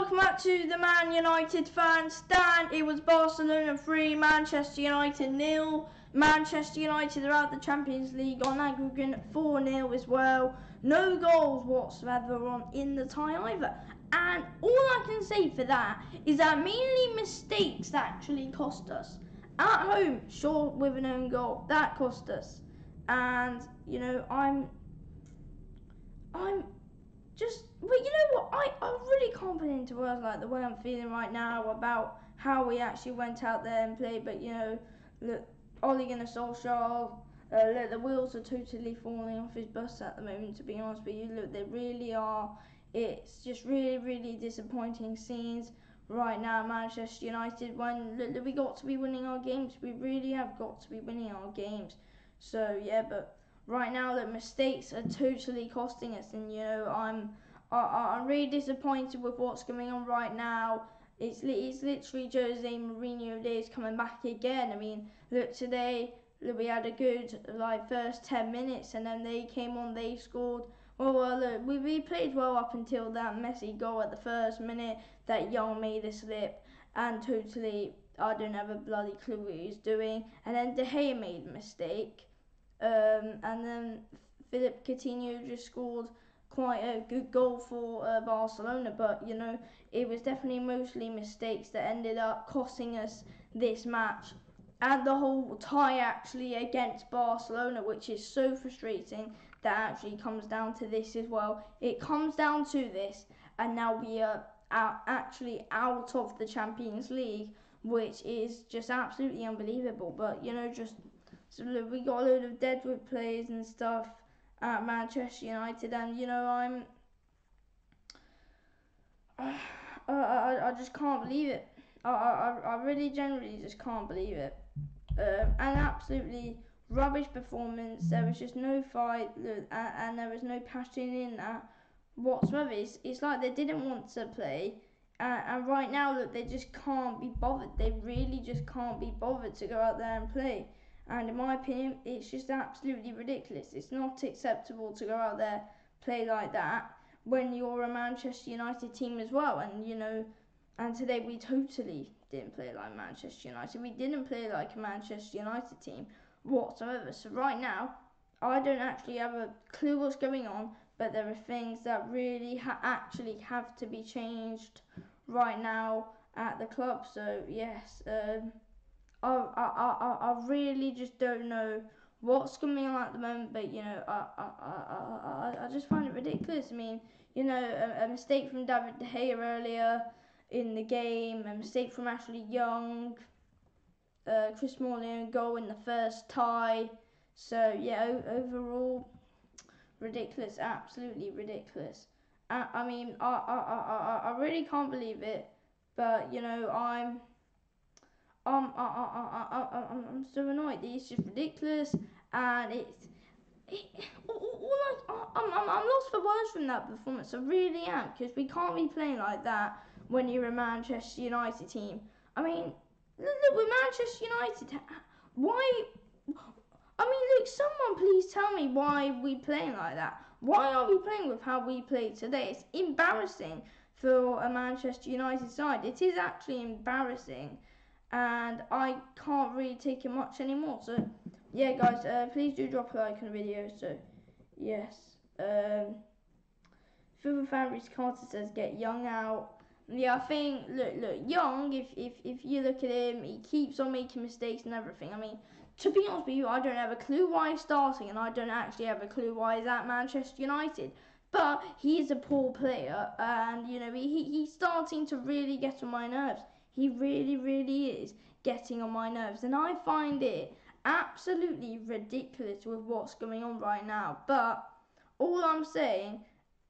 welcome back to the Man United fan stand. It was Barcelona 3, Manchester United 0. Manchester United are out the Champions League on aggregate 4-0 as well. No goals whatsoever in the tie either. And all I can say for that is that mainly mistakes actually cost us. At home, sure, with an own goal, that cost us. And, you know, I'm just, well, you know what, I really can't put into words like the way I'm feeling right now about how we actually went out there and played. But, you know, look, Ole Gunnar Solskjaer, look, the wheels are totally falling off his bus at the moment, to be honest with you. Look, they really are. It's just really, really disappointing scenes right now at Manchester United when, look, we got to be winning our games. We really have got to be winning our games. So, yeah, but right now the mistakes are totally costing us, and you know I'm really disappointed with what's going on right now. It's literally Jose Mourinho days coming back again. I mean, look, today we had a good first 10 minutes, and then they came on, they scored. Well, look, we played well up until that messy goal at the first minute that Young made a slip, and totally I don't have a bloody clue what he's doing. And then De Gea made a mistake. And then Philip Coutinho just scored quite a good goal for Barcelona, but you know it was definitely mostly mistakes that ended up costing us this match and the whole tie actually against Barcelona, which is so frustrating. That actually comes down to this as well. It comes down to this, and now we are actually out of the Champions League, which is just absolutely unbelievable. But you know, just so look, we got a load of deadwood players and stuff at Manchester United, and you know I just can't believe it. I really generally just can't believe it. An absolutely rubbish performance. There was just no fight, and there was no passion in that whatsoever. It's like they didn't want to play. And right now, look, they just can't be bothered. They really just can't be bothered to go out there and play. And in my opinion, it's just absolutely ridiculous. It's not acceptable to go out there, play like that, when you're a Manchester United team as well. And, you know, and today we totally didn't play like Manchester United. We didn't play like a Manchester United team whatsoever. So right now, I don't actually have a clue what's going on, but there are things that really actually have to be changed right now at the club. So, yes, I really just don't know what's going on at the moment, but you know, I just find it ridiculous. I mean, you know, a mistake from David De Gea earlier in the game, a mistake from Ashley Young, Chris Smalling goal in the first tie. So yeah, overall, ridiculous, absolutely ridiculous. I mean, I really can't believe it, but you know, I'm so annoyed. It's just ridiculous, and I'm lost for words from that performance. I really am, because we can't be playing like that when you're a Manchester United team. I mean, look, with Manchester United, why? I mean, look, someone please tell me why we playing like that. Why are we playing with how we played today? It's embarrassing for a Manchester United side. It is actually embarrassing, and I can't really take it much anymore. So yeah, guys, please do drop a like on the video. So yes, Football Fan Carter says get Young out. Yeah, I think look, Young. If you look at him, he keeps on making mistakes and everything. I mean, to be honest with you, I don't have a clue why he's starting, and I don't actually have a clue why he's at Manchester United. But he is a poor player, and you know he's starting to really get on my nerves. He really, really is getting on my nerves, and I find it absolutely ridiculous with what's going on right now. But all I'm saying,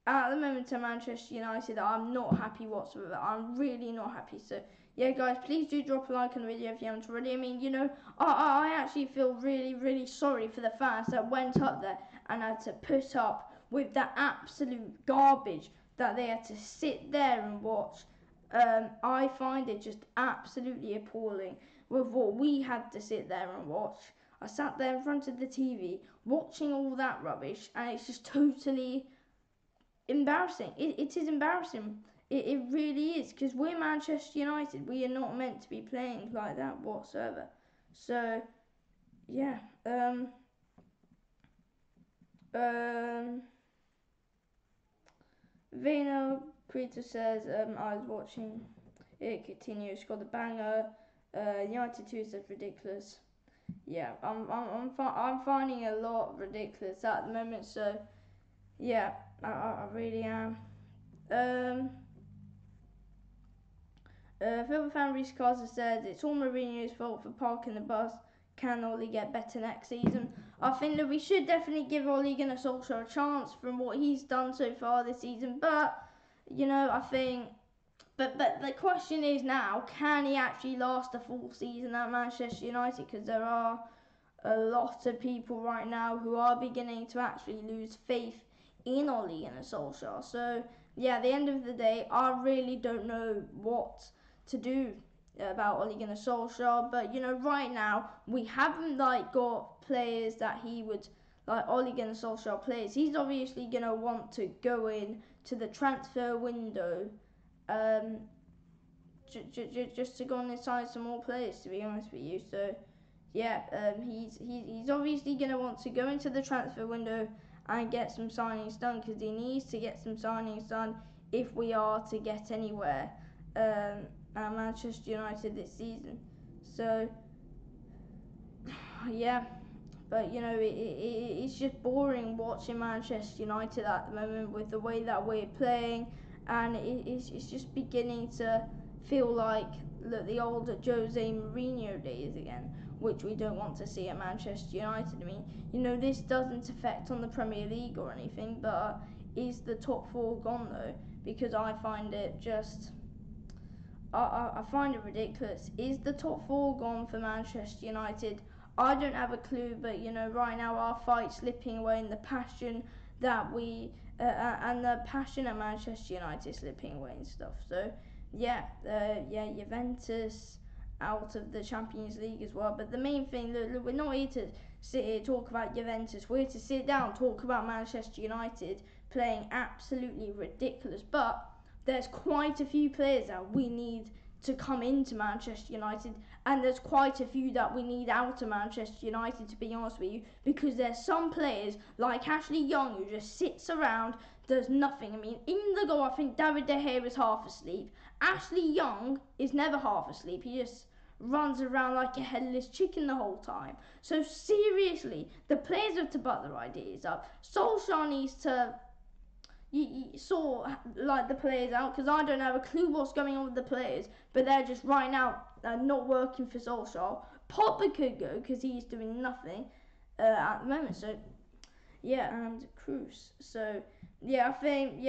at the moment to Manchester United, I'm not happy whatsoever. I'm really not happy. So yeah, guys, please do drop a like on the video if you haven't already. I mean, you know, I actually feel really, really sorry for the fans that went up there and had to put up with that absolute garbage that they had to sit there and watch. I find it just absolutely appalling with what we had to sit there and watch. I sat there in front of the TV watching all that rubbish, and it's just totally embarrassing. It is embarrassing. It really is, because we're Manchester United. We are not meant to be playing like that whatsoever. So yeah. Vino Creator says, I was watching it continue, scored a banger. United 2 says ridiculous. Yeah, I'm finding a lot ridiculous at the moment. So yeah, I really am. Phil Fan Reese Carter says it's all Mourinho's fault for parking the bus. Can Ole get better next season? I think that we should definitely give Ole Gunnar Solskjaer a chance from what he's done so far this season. But I think. But the question is now, can he actually last a full season at Manchester United? Because there are a lot of people right now who are beginning to actually lose faith in Ole Gunnar Solskjaer. So yeah, at the end of the day, I really don't know what to do about Ole Gunnar Solskjaer. But right now we haven't got players that he would Ole Gunnar Solskjaer players. He's obviously gonna want to go in to the transfer window. Just to go on and sign some more players, to be honest with you. So yeah, he's obviously going to want to go into the transfer window and get some signings done, because he needs to get some signings done if we are to get anywhere at Manchester United this season. So yeah, but it's just boring watching Manchester United at the moment with the way that we're playing, and it's just beginning to feel like the old Jose Mourinho days again, which we don't want to see at Manchester United. I mean, this doesn't affect on the Premier League or anything, but is the top four gone though? Because I find it just. I find it ridiculous. Is the top four gone for Manchester United? I don't have a clue, but right now our fight's slipping away, and the passion that we and the passion at Manchester United slipping away and stuff. So yeah, Juventus out of the Champions League as well. But the main thing, look, we're not here to sit here talk about Juventus. We're here to sit down, talk about Manchester United playing absolutely ridiculous. But there's quite a few players that we need to come into Manchester United, and there's quite a few that we need out of Manchester United, to be honest with you, because there's some players like Ashley Young who just sits around, does nothing. I mean, in the goal, I think David De Gea is half asleep. Ashley Young is never half asleep. He just runs around like a headless chicken the whole time. So seriously, the players have to butt their ideas up. Solskjaer needs to you saw the players out, because I don't have a clue what's going on with the players, but they're just right now not working for Solskjaer. Popper could go because he's doing nothing at the moment. So yeah, and Cruz. So yeah, I think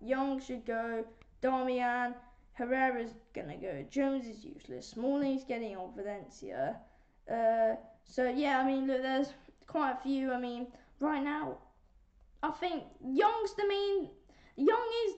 Young should go. Darmian, Herrera's gonna go. Jones is useless. Smalling's getting on Valencia. So yeah, I mean, look, there's quite a few. I mean, right now, I think Young is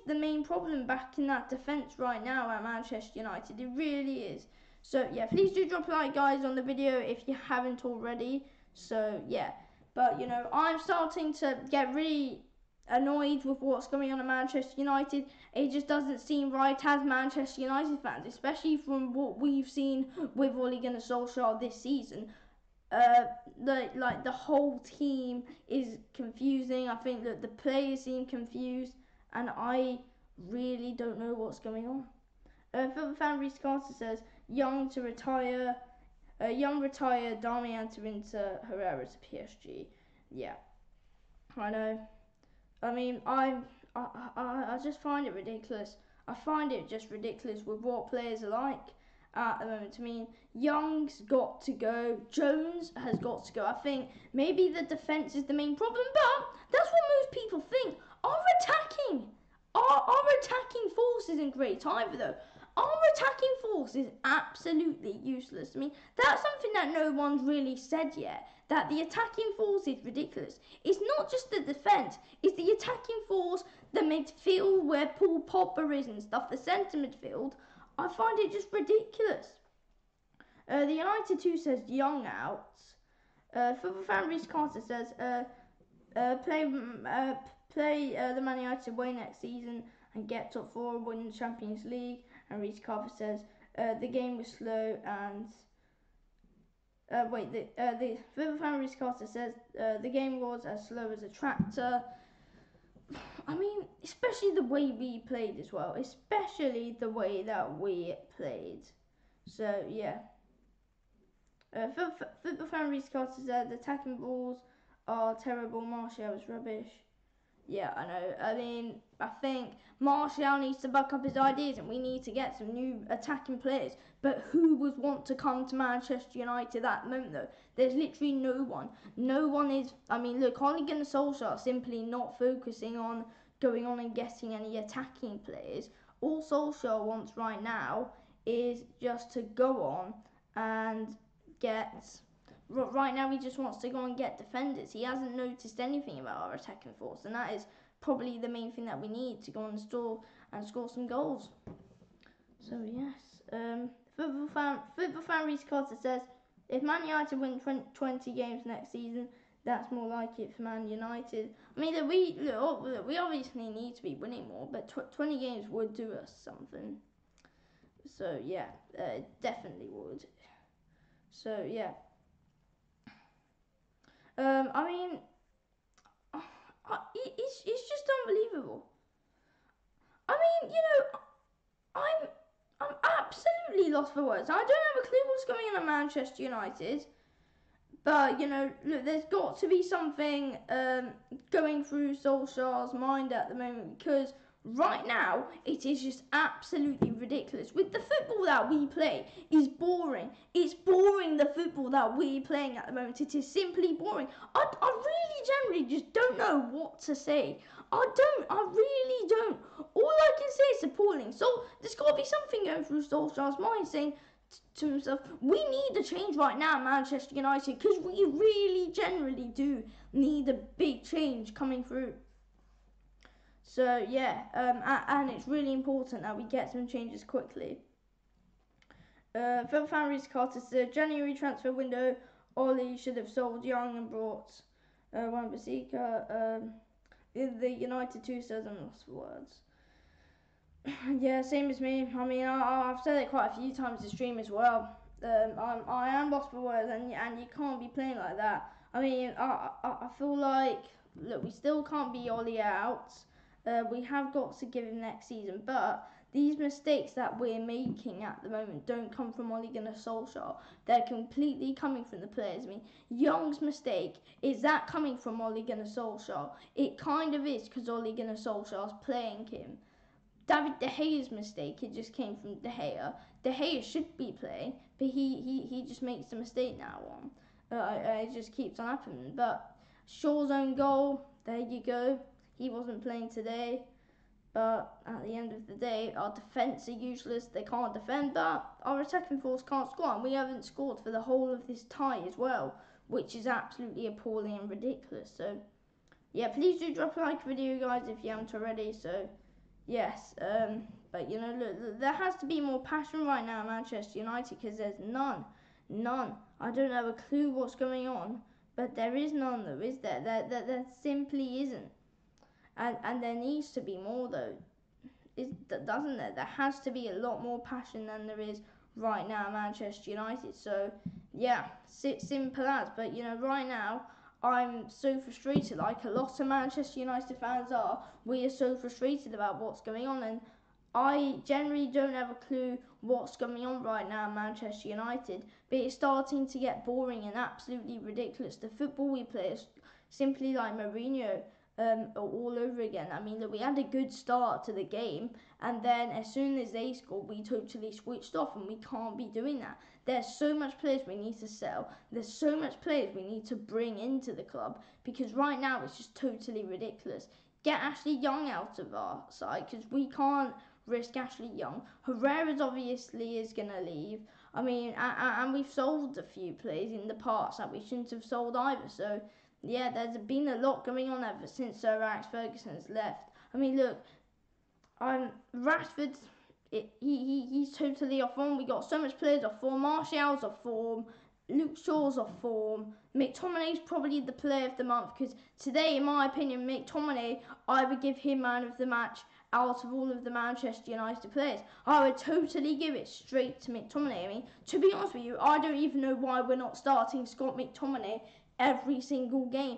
the main problem back in that defence right now at Manchester United. It really is. So yeah, please do drop a like, guys, on the video if you haven't already. So yeah, but I'm starting to get really annoyed with what's going on at Manchester United. It just doesn't seem right as Manchester United fans, especially from what we've seen with Ole Gunnar Solskjaer this season. The whole team is confusing. I think that the players seem confused, and I really don't know what's going on. Phil Fan Reese Carter says Young to retire. Young retired, Darmian to Inter, Herrera to PSG. Yeah, I know. I mean, I just find it ridiculous. I find it just ridiculous with what players are like at the moment. I mean, Young's got to go. Jones has got to go. I think maybe the defence is the main problem, but that's what most people think. Our attacking force isn't great either, though. Our attacking force is absolutely useless. I mean, that's something that no one's really said yet, that the attacking force is ridiculous. It's not just the defence, it's the attacking force, the midfield where Paul Pogba is and stuff, the centre midfield. I find it just ridiculous. The United 2 says Young out. Football Fan Reese Carter says play the Man United away next season and get top 4 and win the Champions League. And Reece Carver says the game was slow and the Liverpool fan Reece Carter says the game was as slow as a tractor. I mean, especially the way we played as well. Especially the way that we played. So, yeah. Football fan Reece Carter said the attacking balls are terrible. Martial is rubbish. Yeah, I know. I mean, I think Martial needs to buck up his ideas and we need to get some new attacking players. But who would want to come to Manchester United at the moment, though? There's literally no one. No one is... I mean, look, Ole Gunnar Solskjaer simply not focusing on going on and getting any attacking players. All Solskjaer wants right now is just to go on and get... Right now he just wants to go and get defenders. He hasn't noticed anything about our attacking force, and that is probably the main thing that we need to go and score some goals. So yes, football fan Reece Carter says if Man United win 20 games next season, that's more like it for Man United. I mean, we obviously need to be winning more, but 20 games would do us something. So yeah, definitely would. So yeah. I mean, it's just unbelievable. I mean, I'm absolutely lost for words. I don't have a clue what's going on at Manchester United, but look, there's got to be something going through Solskjaer's mind at the moment because right now it is just absolutely ridiculous. With the football that we play is boring. It's boring, the football that we're playing at the moment. It is simply boring. I really generally just don't know what to say. I really don't. All I can say is appalling. So there's got to be something going through Solskjaer's mind saying to himself, we need a change right now, Manchester United, because we really generally do need a big change coming through. So yeah, and it's really important that we get some changes quickly. Phil Fanry's Carter said January transfer window, Ollie should have sold Young and brought Wan-Bissaka. The United 2 says I'm lost for words. Yeah, same as me. I mean, I've said it quite a few times in stream as well. I am lost for words, and you can't be playing like that. I mean, I feel like, look, we still can't be Ollie out. We have got to give him next season, but these mistakes that we're making at the moment don't come from Ole Gunnar Solskjaer. They're completely coming from the players. I mean, Young's mistake, is that coming from Ole Gunnar Solskjaer? It kind of is, because Ole Gunnar Solskjaer's playing him. David De Gea's mistake, it just came from De Gea. De Gea should be playing, but he just makes the mistake now on. It just keeps on happening. But Shaw's own goal, there you go. He wasn't playing today. But at the end of the day, our defence are useless. They can't defend, but our attacking force can't score. And we haven't scored for the whole of this tie as well, which is absolutely appalling and ridiculous. So, yeah, please do drop a like video, guys, if you haven't already. So, yes, but look, there has to be more passion right now at Manchester United because there's none. I don't have a clue what's going on, but there is none, though, is there? There simply isn't. And there needs to be more, though, doesn't there? There has to be a lot more passion than there is right now at Manchester United. So, yeah, simple as. But, right now, I'm so frustrated, like a lot of Manchester United fans are. We are so frustrated about what's going on, and I generally don't have a clue what's going on right now at Manchester United, but it's starting to get boring and absolutely ridiculous. The football we play is simply like Mourinho. All over again. I mean, we had a good start to the game, and then as soon as they scored, we totally switched off, and we can't be doing that. There's so much players we need to sell. There's so much players we need to bring into the club, because right now it's just totally ridiculous. Get Ashley Young out of our side, because we can't risk Ashley Young. Herrera's obviously is going to leave. I mean, and we've sold a few players in the past that we shouldn't have sold either, so yeah, there's been a lot going on ever since Sir Alex Ferguson's left. I mean, look, Rashford, he's totally off form. We got so much players off form. Martial's off form. Luke Shaw's off form. McTominay's probably the player of the month because today, in my opinion, McTominay, I would give him man of the match out of all of the Manchester United players. I would totally give it straight to McTominay. I mean, to be honest with you, I don't even know why we're not starting Scott McTominay every single game.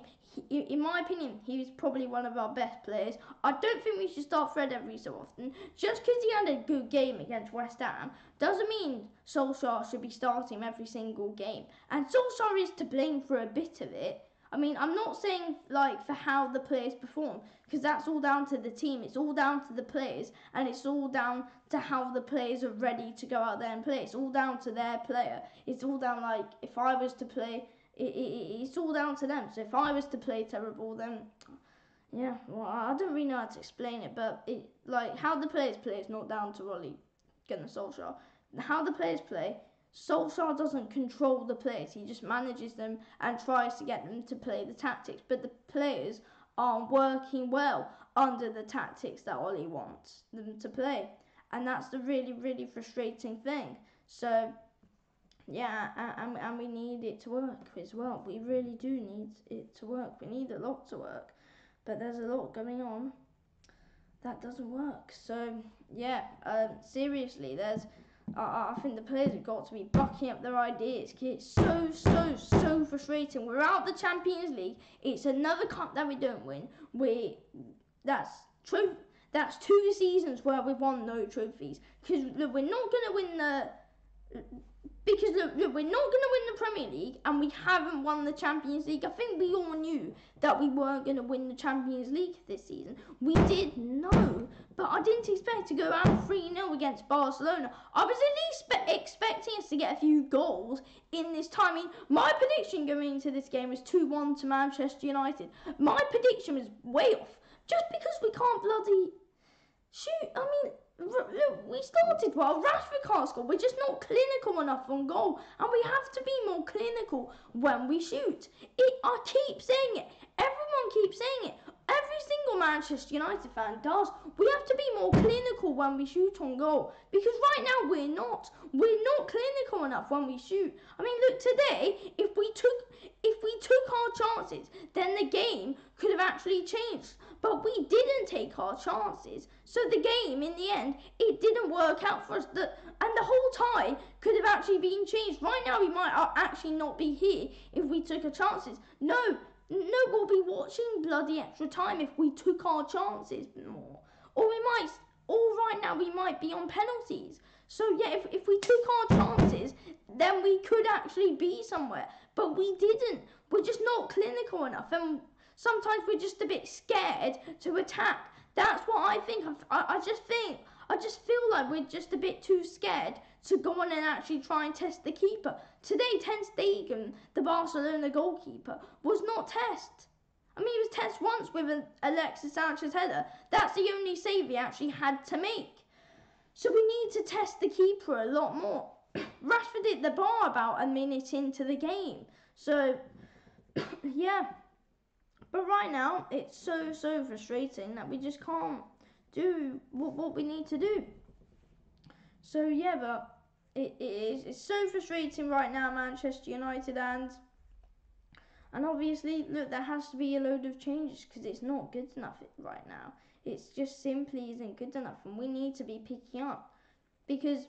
In my opinion, he's probably one of our best players. I don't think we should start Fred every so often. Just because he had a good game against West Ham doesn't mean Solskjaer should be starting him every single game. And Solskjaer is to blame for a bit of it. I mean, I'm not saying like for how the players perform, because that's all down to the team. It's all down to the players, and it's all down to how the players are ready to go out there and play. It's all down to their player. It's all down, like, if I was to play, it's all down to them. So if I was to play terrible, then yeah, well, I don't really know how to explain it, but like how the players play is not down to Ole Gunnar Solskjaer. How the players play, Solskjaer doesn't control the players. He just manages them and tries to get them to play the tactics. But the players aren't working well under the tactics that Ole wants them to play, and that's the really, really frustrating thing. So yeah, and we need it to work as well. We really do need it to work. We need a lot to work, but there's a lot going on that doesn't work. So yeah, seriously, I think the players have got to be bucking up their ideas. It's so frustrating. We're out of the Champions League. It's another cup that we don't win. That's true. That's 2 seasons where we've won no trophies. Because we're not going to win the. Because look, we're not going to win the Premier League, and we haven't won the Champions League. I think we all knew that we weren't going to win the Champions League this season. We did know, but I didn't expect to go out 3-0 against Barcelona. I was at least expecting us to get a few goals in this time. I mean, my prediction going into this game was 2-1 to Manchester United. My prediction was way off, just because we can't bloody shoot. I mean, look, we started well. Rashford can't score. We're just not clinical enough on goal, and we have to be more clinical when we shoot. I keep saying it. Everyone keeps saying it. Every single Manchester United fan does. We have to be more clinical when we shoot on goal, because right now we're not. We're not clinical enough when we shoot. I mean, look, today, if we took our chances, then the game could have actually changed. But we didn't take our chances. So the game, in the end, it didn't work out for us. And the whole tie could have actually been changed. Right now, we might actually not be here if we took our chances. No, we'll be watching bloody extra time if we took our chances more. Or right now, we might be on penalties. So yeah, if we took our chances, then we could actually be somewhere. But we didn't. We're just not clinical enough, and sometimes we're just a bit scared to attack. That's what I think. I just feel like we're just a bit too scared to go on and actually try and test the keeper. Today, Ter Stegen, the Barcelona goalkeeper, was not test. I mean, he was test once with an Alexis Sanchez header. That's the only save he actually had to make. So we need to test the keeper a lot more. Rashford hit the bar about a minute into the game. So, yeah. But right now, it's so frustrating that we just can't do what we need to do. So, yeah, but it's so frustrating right now, Manchester United, and obviously, look, there has to be a load of changes, because it's not good enough right now. It just simply isn't good enough, and we need to be picking up. Because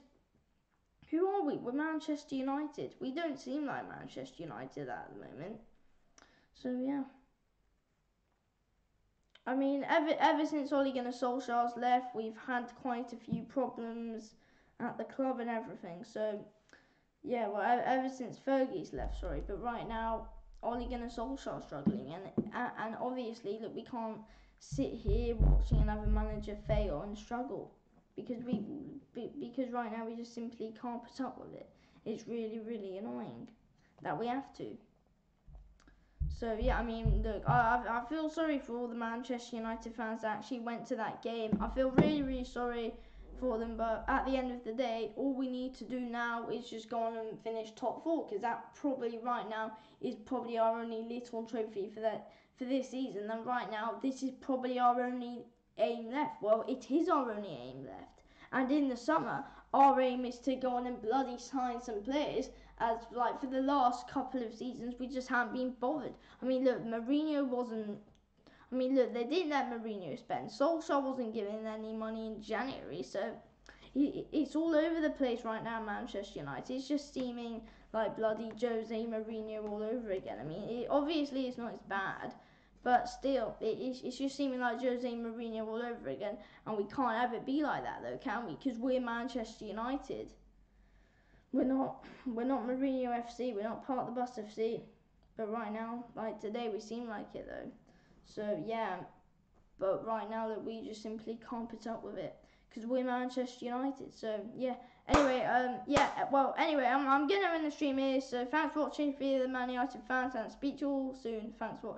who are we? We're Manchester United. We don't seem like Manchester United at the moment. So, yeah. I mean, ever since Ole Gunnar Solskjaer's left, we've had quite a few problems at the club and everything. So, yeah, well, ever since Fergie's left, sorry. But right now, Ole Gunnar Solskjaer's struggling. And obviously, look, we can't sit here watching another manager fail and struggle. Because right now we just simply can't put up with it. It's really, really annoying that we have to. So yeah, I mean, look, I feel sorry for all the Manchester United fans that actually went to that game. I feel really, really sorry for them, but at the end of the day, all we need to do now is just go on and finish top 4, because that probably right now is probably our only little trophy for this season. And right now, this is probably our only aim left. Well, it is our only aim left. And in the summer, our aim is to go on and bloody sign some players, as like for the last couple of seasons we just haven't been bothered. I mean, look, Mourinho wasn't. I mean, look, they didn't let Mourinho spend. Solskjaer wasn't giving any money in January, so it's all over the place right now, Manchester United. It's just seeming like bloody Jose Mourinho all over again. I mean, obviously it's not as bad, but still, it's just seeming like Jose Mourinho all over again. And we can't have it be like that, though, can we? Because we're Manchester United. We're not Mourinho FC. We're not Park the Bus FC. But right now, like today, we seem like it, though. So yeah, but right now that we just simply can't put up with it because we're Manchester United. So yeah. Anyway, anyway, I'm gonna end the stream here. So thanks for watching for the Man United fans, and speak to you all soon. Thanks for watching.